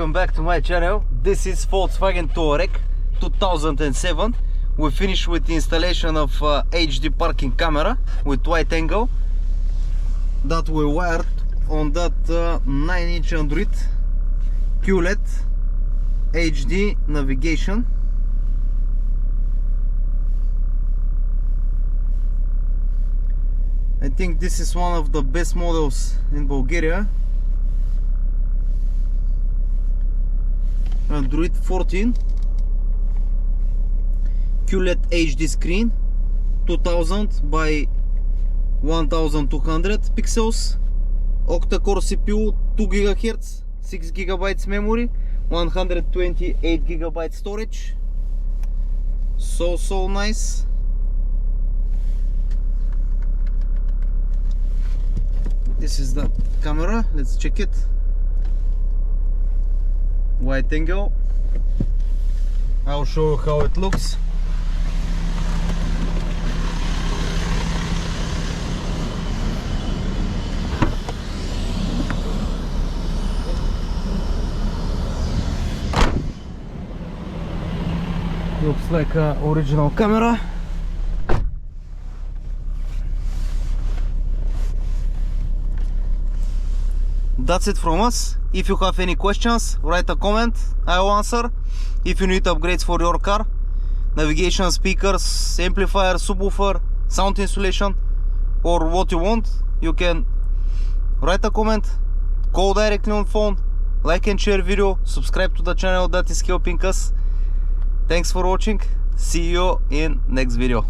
welcome back to my channel. This is Volkswagen Touareg 2007. We finished with the installation of HD parking camera with wide angle that we wired on that 9-inch Android QLED HD navigation. I think this is one of the best models in Bulgaria. Android 14 QLED HD screen, 2000 by 1200 pixels, octa-core CPU, 2 GHz, 6 GB memory, 128 GB storage. So nice. This is the camera, let's check it. Wide angle. I'll show you how it looks. Looks like an original camera. That's it from us. If you have any questions, write a comment, I will answer. If you need upgrades for your car, navigation, speakers, amplifier, subwoofer, sound insulation, or what you want, you can write a comment, call directly on phone, like and share video, subscribe to the channel, that is helping us. Thanks for watching, see you in next video.